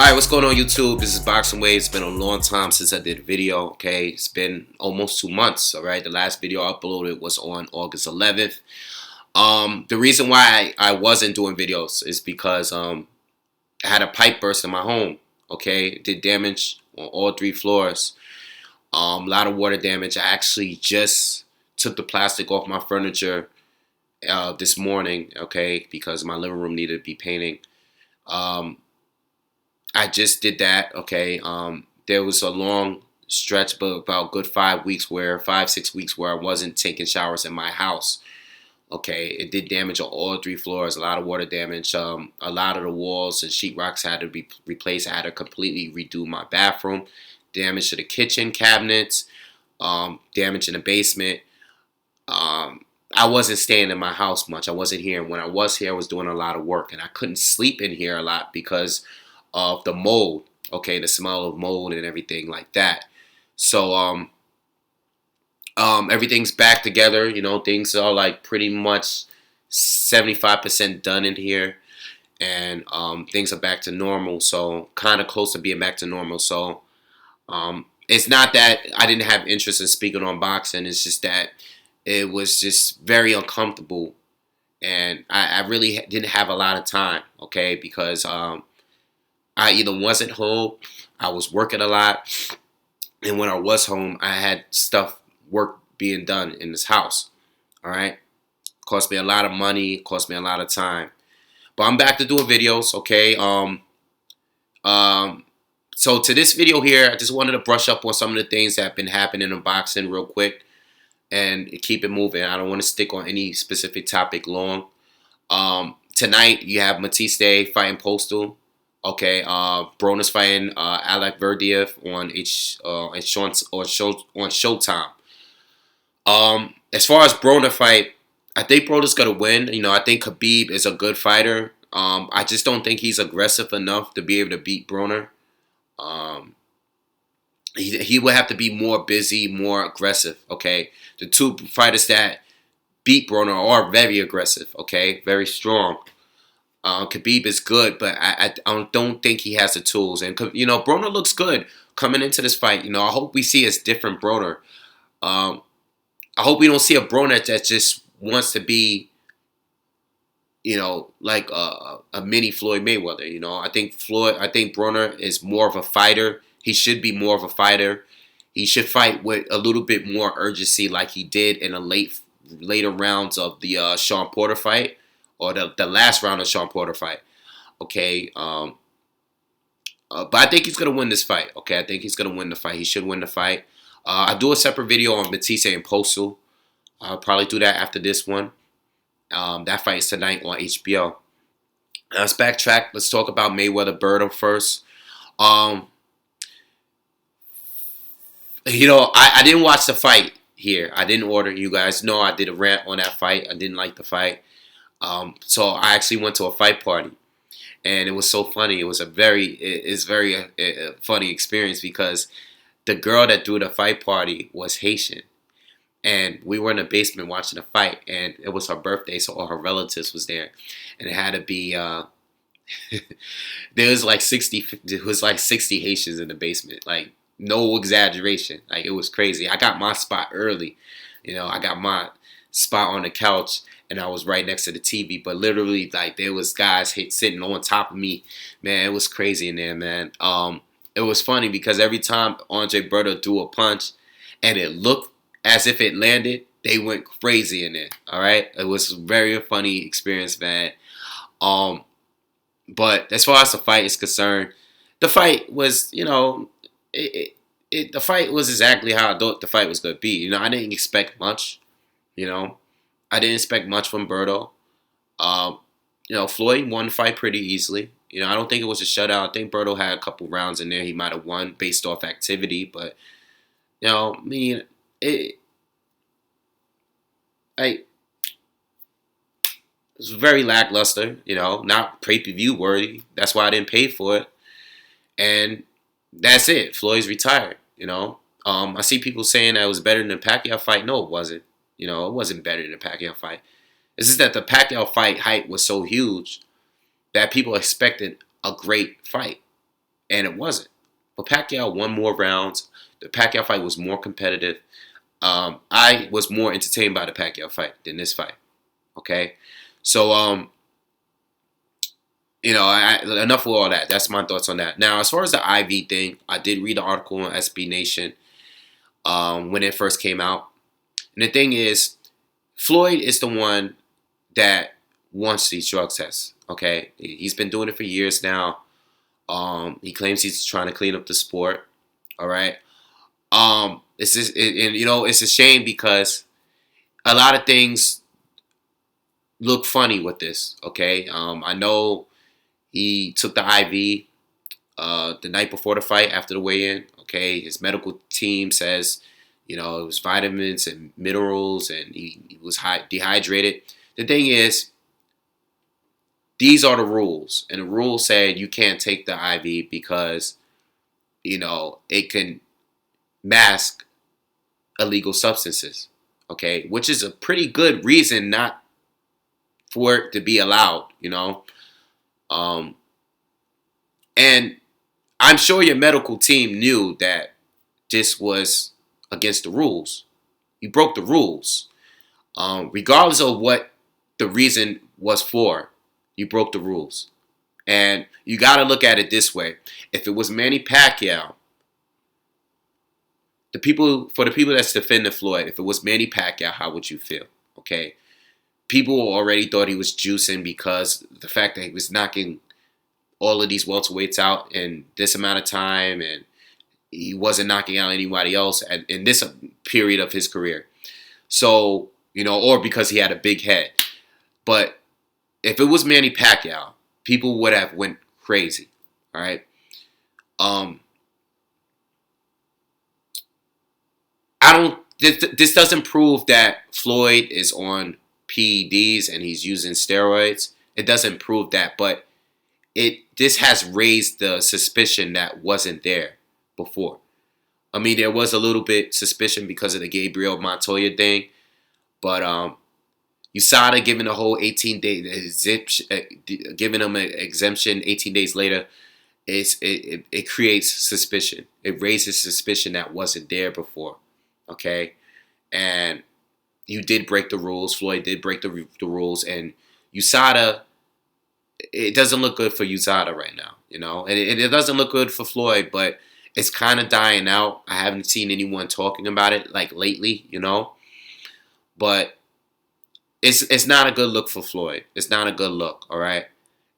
Alright, what's going on YouTube? This is BoxingWave. It's been a long time since I did a video, okay? It's been almost 2 months, alright? The last video I uploaded was on August 11th. The reason why I wasn't doing videos is because I had a pipe burst in my home, okay? It did damage on all 3 floors. A lot of water damage. I actually just took the plastic off my furniture this morning, okay? Because my living room needed to be painting. I just did that, okay. There was a long stretch, but about good 5 weeks 6 weeks where I wasn't taking showers in my house. Okay, it did damage on all 3 floors, a lot of water damage. A lot of the walls and sheetrocks had to be replaced. I had to completely redo my bathroom. Damage to the kitchen cabinets, damage in the basement. I wasn't staying in my house much. I wasn't here. And when I was here, I was doing a lot of work. And I couldn't sleep in here a lot because of the mold, okay, the smell of mold and everything like that. So everything's back together. You know, things are like pretty much 75% done in here, and things are back to normal. So kind of close to being back to normal. So it's not that I didn't have interest in speaking on boxing. It's just that it was just very uncomfortable, and I really didn't have a lot of time, okay, because I either wasn't home, I was working a lot, and when I was home, I had work being done in this house, all right? Cost me a lot of money, cost me a lot of time. But I'm back to doing videos, okay? So to this video here, I just wanted to brush up on some of the things that have been happening in boxing real quick and keep it moving. I don't want to stick on any specific topic long. Tonight, you have Matiste fighting Postal. Okay, Broner's fighting Allakhverdiev on Showtime. As far as Broner fight, I think Broner's gonna win. You know, I think Khabib is a good fighter. I just don't think he's aggressive enough to be able to beat Broner. He would have to be more busy, more aggressive. Okay, the 2 fighters that beat Broner are very aggressive. Okay, very strong. Khabib is good, but I don't think he has the tools. And, you know, Broner looks good coming into this fight. You know, I hope we see a different Broner. I hope we don't see a Broner that just wants to be, you know, like a mini Floyd Mayweather. You know, I think Broner is more of a fighter. He should be more of a fighter. He should fight with a little bit more urgency like he did in the later rounds of the Sean Porter fight. Or the last round of Sean Porter fight, okay. But I think he's gonna win this fight. Okay, I think he's gonna win the fight. He should win the fight. I'll do a separate video on Matiste and Postal. I'll probably do that after this one. That fight is tonight on HBO. Let's backtrack. Let's talk about Mayweather Berto first. You know, I didn't watch the fight here. I didn't order. You guys know I did a rant on that fight. I didn't like the fight. So I actually went to a fight party, and it was so funny. It was very funny experience because the girl that threw the fight party was Haitian, and we were in the basement watching the fight, and it was her birthday, so all her relatives was there, and it had to be there was like 60 Haitians in the basement, like no exaggeration, like it was crazy. I got my spot early, you know, I got my spot on the couch. And I was right next to the TV, but literally, like, there was guys sitting on top of me. Man, it was crazy in there, man. It was funny because every time Andre Berto threw a punch and it looked as if it landed, they went crazy in there, all right? It was a very funny experience, man. But as far as the fight is concerned, the fight was, you know, the fight was exactly how I thought the fight was going to be. You know, I didn't expect much, you know. I didn't expect much from Berto. You know, Floyd won the fight pretty easily. You know, I don't think it was a shutout. I think Berto had a couple rounds in there he might have won based off activity. But, you know, I mean, it was very lackluster, you know, not pay-per-view worthy. That's why I didn't pay for it. And that's it. Floyd's retired, you know. I see people saying that it was better than the Pacquiao fight. No, it wasn't. You know, it wasn't better than the Pacquiao fight. It's just that the Pacquiao fight hype was so huge that people expected a great fight. and it wasn't. But Pacquiao won more rounds. The Pacquiao fight was more competitive. I was more entertained by the Pacquiao fight than this fight. Okay, so enough of all that. That's my thoughts on that. Now, as far as the IV thing, I did read the article on SB Nation when it first came out, and the thing is, Floyd is the one that wants these drug tests. Okay, he's been doing it for years now. He claims he's trying to clean up the sport. All right. It's a shame because a lot of things look funny with this. Okay. I know he took the IV the night before the fight after the weigh-in. Okay, his medical team says, it was vitamins and minerals, and he was dehydrated. The thing is, these are the rules, and the rules said you can't take the IV because, it can mask illegal substances. Okay, which is a pretty good reason not for it to be allowed. And I'm sure your medical team knew that this was against the rules. You broke the rules. Regardless of what the reason was for, you broke the rules. And you got to look at it this way. If it was Manny Pacquiao, for the people that's defending Floyd, if it was Manny Pacquiao, how would you feel? Okay. People already thought he was juicing because the fact that he was knocking all of these welterweights out in this amount of time, and he wasn't knocking out anybody else in this period of his career. So, or because he had a big head. But if it was Manny Pacquiao, people would have went crazy. All right. This doesn't prove that Floyd is on PEDs and he's using steroids. It doesn't prove that, but this has raised the suspicion that wasn't there before. I mean, there was a little bit suspicion because of the Gabriel Montoya thing, but USADA giving the whole 18-day giving them an exemption 18 days later, it creates suspicion. It raises suspicion that wasn't there before. Okay, and you did break the rules. Floyd did break the rules, and USADA. It doesn't look good for USADA right now, and it doesn't look good for Floyd, but it's kind of dying out. I haven't seen anyone talking about it like lately, but it's not a good look for Floyd. It's not a good look, all right?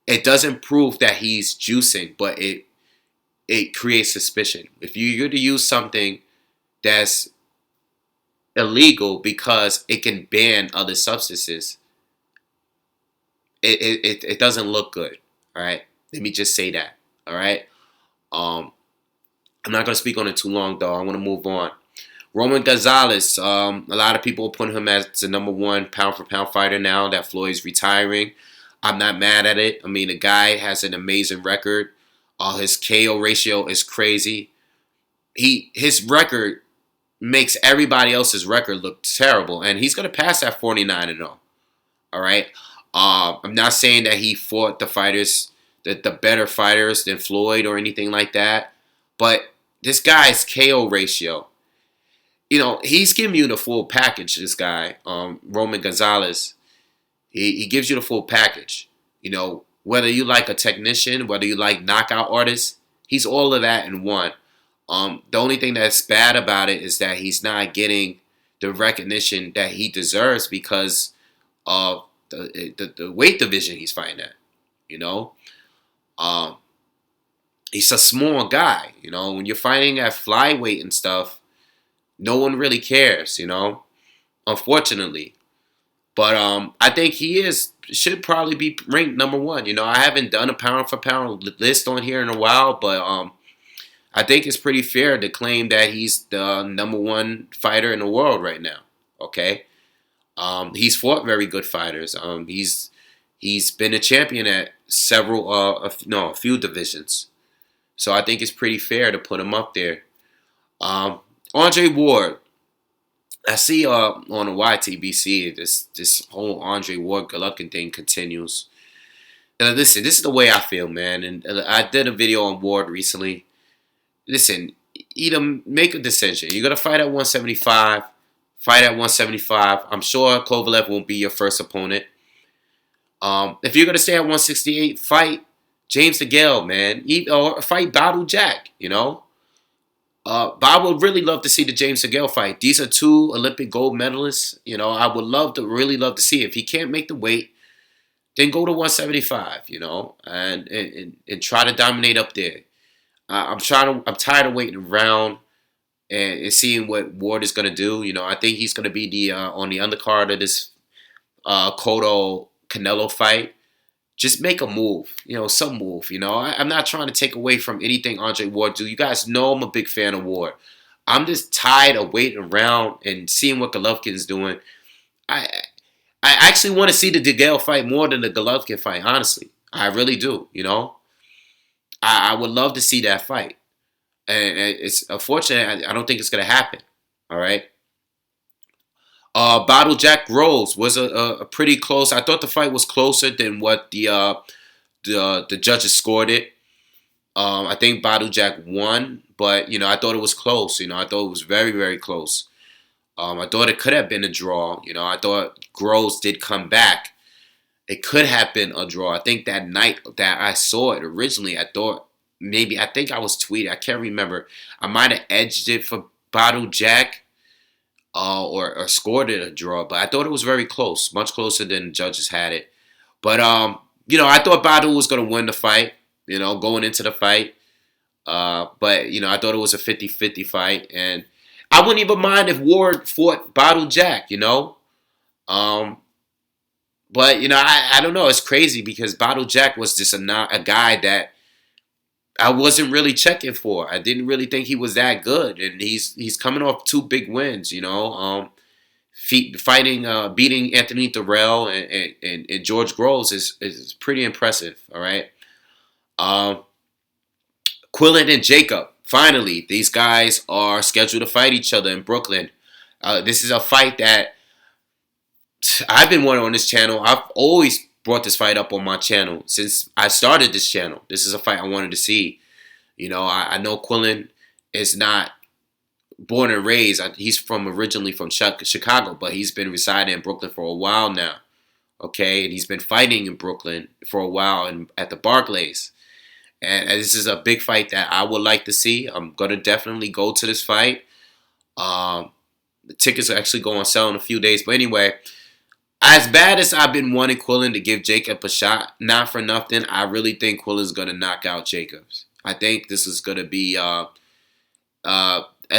It doesn't prove that he's juicing, but it creates suspicion. If you're going to use something that's illegal because it can ban other substances, it doesn't look good. All right, let me just say that. All right, I'm not gonna speak on it too long though. I want to move on. Roman Gonzalez. A lot of people put him as the #1 pound for pound fighter now that Floyd's retiring. I'm not mad at it. I mean, the guy has an amazing record. His KO ratio is crazy. His record makes everybody else's record look terrible, and he's gonna pass that 49-0. All right. I'm not saying that he fought the fighters, the better fighters than Floyd or anything like that, but this guy's KO ratio, he's giving you the full package. This guy, Roman Gonzalez, he gives you the full package. Whether you like a technician, whether you like knockout artists, he's all of that in one. The only thing that's bad about it is that he's not getting the recognition that he deserves because of the weight division he's fighting at. He's a small guy. When you're fighting at flyweight and stuff, no one really cares. Unfortunately. But I think he should probably be ranked #1. I haven't done a pound for pound list on here in a while, but I think it's pretty fair to claim that he's the #1 fighter in the world right now. Okay, he's fought very good fighters. He's been a champion at a few divisions. So I think it's pretty fair to put him up there. Andre Ward. I see on the YTBC this whole Andre Ward Golovkin thing continues. Listen, this is the way I feel, man. And I did a video on Ward recently. Listen, either make a decision. You're gonna fight at 175. Fight at 175. I'm sure Kovalev won't be your first opponent. If you're gonna stay at 168, fight James DeGale, man. Or fight Badou Jack. But I would really love to see the James DeGale fight. These are two Olympic gold medalists. I would really love to see. If he can't make the weight, then go to 175. And try to dominate up there. I'm tired of waiting around and seeing what Ward is gonna do. I think he's gonna be the on the undercard of this Cotto Canelo fight. Just make a move, some move. I'm not trying to take away from anything Andre Ward do. You guys know I'm a big fan of Ward. I'm just tired of waiting around and seeing what Golovkin's doing. I actually want to see the DeGale fight more than the Golovkin fight, honestly. I really do, I would love to see that fight. And it's unfortunate. I don't think it's going to happen, all right? Battle Jack Rose was a pretty close. I thought the fight was closer than what the judges scored it. I think Battle Jack won, but I thought it was close. I thought it was very, very close. I thought it could have been a draw. I thought Groves did come back. It could have been a draw. I think that night that I saw it originally, I think I was tweeting. I can't remember. I might have edged it for Battle Jack. Or scored it a draw, but I thought it was very close, much closer than the judges had it. But I thought Badou was going to win the fight, going into the fight. But I thought it was a 50-50 fight, and I wouldn't even mind if Ward fought Badou Jack, But I don't know. It's crazy because Badou Jack was just a guy that I wasn't really checking for. I didn't really think he was that good, and he's coming off two big wins. Beating Anthony Thorell and George Groves is pretty impressive. All right, Quillin and Jacob. Finally, these guys are scheduled to fight each other in Brooklyn. This is a fight that I've been wanting on this channel. I've always brought this fight up on my channel since I started this channel. This is a fight I wanted to see. I know Quillin is not born and raised. He's originally from Chicago, but he's been residing in Brooklyn for a while now. Okay, and he's been fighting in Brooklyn for a while at the Barclays. And this is a big fight that I would like to see. I'm gonna definitely go to this fight. The tickets are actually going on sale in a few days. But anyway, as bad as I've been wanting Quillin to give Jacob a shot, not for nothing, I really think Quillin's going to knock out Jacobs. I think this is going to be, I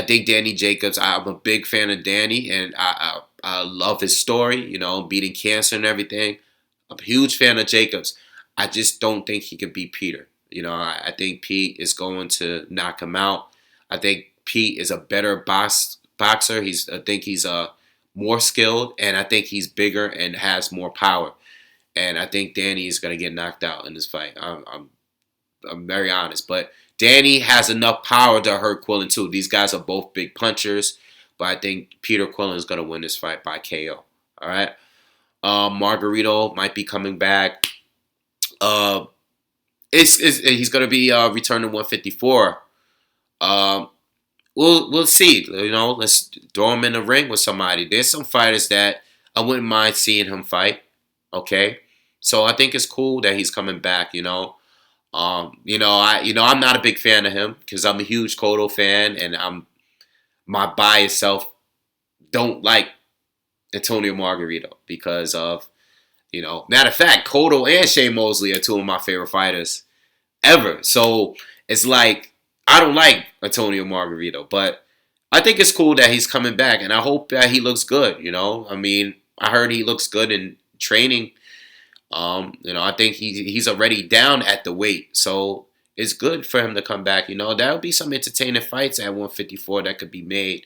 think Danny Jacobs, I'm a big fan of Danny, and I love his story, beating cancer and everything. I'm a huge fan of Jacobs. I just don't think he can beat Peter. I think Pete is going to knock him out. I think Pete is a better boxer. I think he's more skilled, and I think he's bigger and has more power. And I think Danny is going to get knocked out in this fight. I'm very honest. But Danny has enough power to hurt Quillin too. These guys are both big punchers. But I think Peter Quillin is going to win this fight by KO. All right. Margarito might be coming back. He's going to be returning 154. We'll see. Let's throw him in the ring with somebody. There's some fighters that I wouldn't mind seeing him fight. Okay, so I think it's cool that he's coming back. I'm not a big fan of him because I'm a huge Cotto fan, and my biased self don't like Antonio Margarito because of matter of fact, Cotto and Shane Mosley are two of my favorite fighters ever. So it's like I don't like Antonio Margarito, but I think it's cool that he's coming back, and I hope that he looks good. I heard he looks good in training. I think he's already down at the weight, so it's good for him to come back. There will be some entertaining fights at 154 that could be made.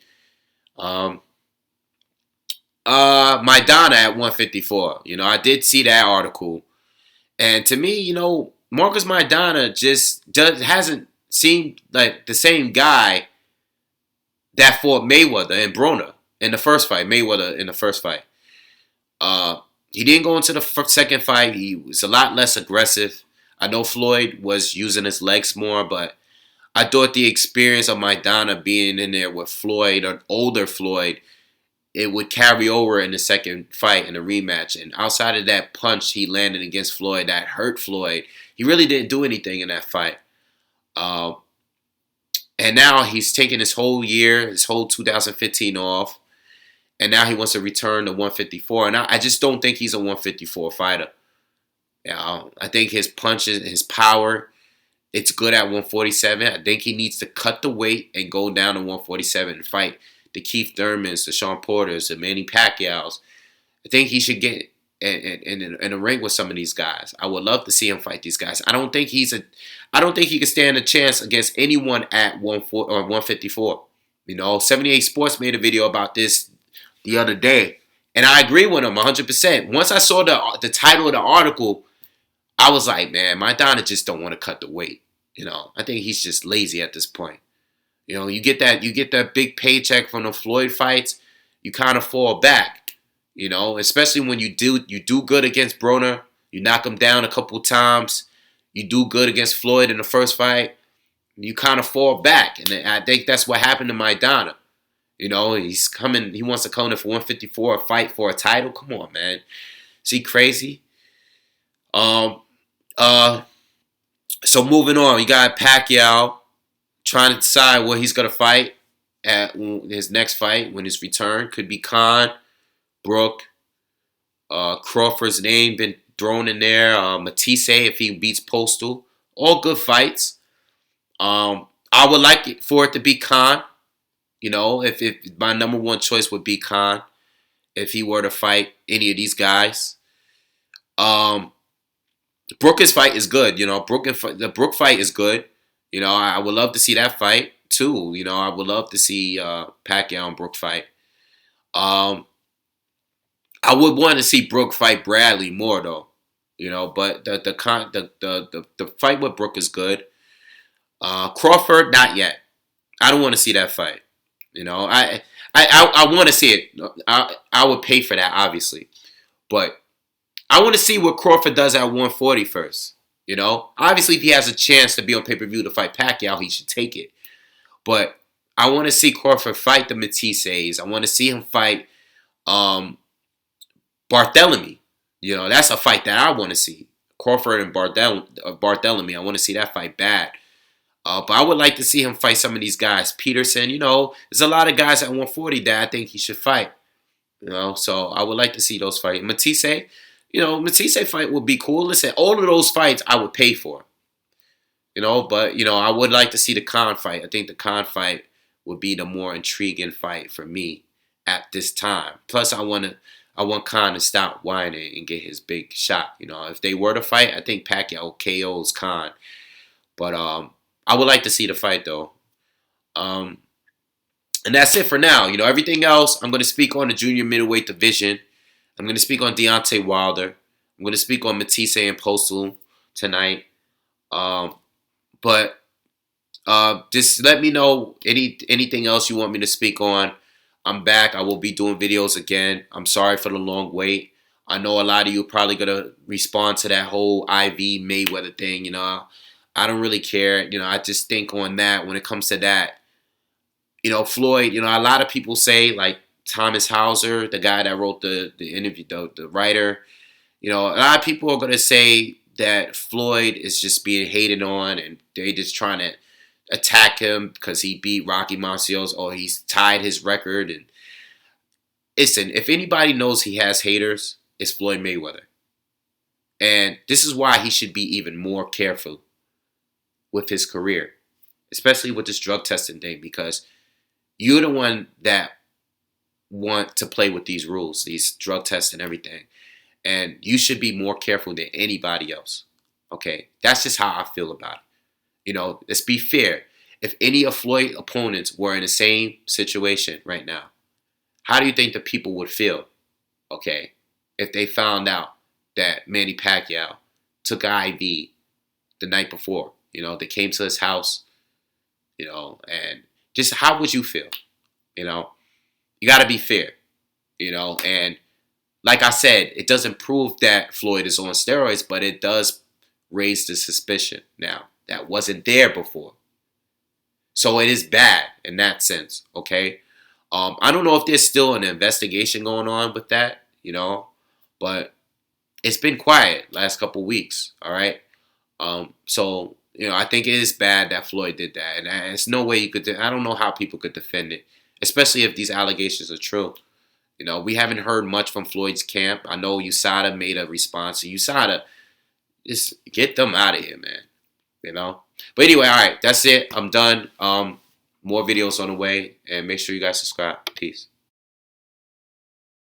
Maidana at 154. I did see that article, and to me, Marcus Maidana just hasn't seemed like the same guy that fought Mayweather and Broner in the first fight. He didn't go into the second fight. He was a lot less aggressive. I know Floyd was using his legs more, but I thought the experience of Maidana being in there with Floyd, an older Floyd, it would carry over in the second fight in the rematch. And outside of that punch he landed against Floyd that hurt Floyd, he really didn't do anything in that fight. Uh, and now he's taking his whole year, his whole 2015 off. And now he wants to return to 154. And I just don't think he's a 154 fighter. I think his punches, his power, it's good at 147. I think he needs to cut the weight and go down to 147 and fight the Keith Thurmans, the Sean Porters, the Manny Pacquiaos. I think he should get in a ring with some of these guys. I would love to see him fight these guys. I don't think he can stand a chance against anyone at 154. 78 Sports made a video about this the other day, and I agree with him 100%. Once I saw the title of the article, I was like, man, Maidana just don't want to cut the weight. I think he's just lazy at this point. You get that big paycheck from the Floyd fights, you kind of fall back. Especially when you do good against Broner, you knock him down a couple times, you do good against Floyd in the first fight, you kind of fall back, and I think that's what happened to Maidana. He wants to come in for 154, a fight for a title. Come on, man. Is he crazy? So moving on, you got Pacquiao trying to decide what he's going to fight at his next fight when his return. Could be Khan, Brook, Crawford's name been thrown in there. Matisse if he beats Postal. All good fights. I would like for it to be Khan. If my number one choice would be Khan, if he were to fight any of these guys. Brooker's fight is good. The Brook fight is good. I would love to see that fight too. I would love to see Pacquiao and Brook fight. I would want to see Brook fight Bradley more though. But the fight with Brook is good. Crawford, not yet. I don't want to see that fight. I want to see it. I would pay for that, obviously. But I want to see what Crawford does at 140 first. Obviously, if he has a chance to be on pay-per-view to fight Pacquiao, he should take it. But I want to see Crawford fight the Matisses. I want to see him fight Barthélemy. That's a fight that I want to see. Crawford and Barthélemy. I want to see that fight bad. But I would like to see him fight some of these guys. Peterson, there's a lot of guys at 140 that I think he should fight. So I would like to see those fights. Matisse, Matisse fight would be cool. Listen, all of those fights I would pay for. But, I would like to see the Khan fight. I think the Khan fight would be the more intriguing fight for me at this time. Plus, I want Khan to stop whining and get his big shot. If they were to fight, I think Pacquiao KOs Khan. But, I would like to see the fight, though. And that's it for now. Everything else, I'm going to speak on the junior middleweight division. I'm going to speak on Deontay Wilder. I'm going to speak on Matisse and Postal tonight. But just let me know anything else you want me to speak on. I'm back. I will be doing videos again. I'm sorry for the long wait. I know a lot of you are probably going to respond to that whole IV Mayweather thing, I don't really care. I just think on that, when it comes to that, Floyd, a lot of people say, like Thomas Hauser, the guy that wrote the interview, the writer, a lot of people are going to say that Floyd is just being hated on and they just trying to attack him because he beat Rocky Marcios or he's tied his record. And listen, if anybody knows he has haters, it's Floyd Mayweather. And this is why he should be even more careful with his career, especially with this drug testing thing, because you're the one that want to play with these rules, these drug tests and everything. And you should be more careful than anybody else. Okay? That's just how I feel about it. Let's be fair. If any of Floyd's opponents were in the same situation right now, how do you think the people would feel? Okay? If they found out that Manny Pacquiao took an IV the night before. They came to his house, and just how would you feel? You got to be fair, and like I said, it doesn't prove that Floyd is on steroids, but it does raise the suspicion now that wasn't there before. So it is bad in that sense, okay? I don't know if there's still an investigation going on with that, but it's been quiet last couple weeks, all right? So, I think it is bad that Floyd did that. And there's no way you could, I don't know how people could defend it, especially if these allegations are true. We haven't heard much from Floyd's camp. I know USADA made a response. So USADA, just get them out of here, man. But anyway, all right, that's it. I'm done. More videos on the way. And make sure you guys subscribe. Peace.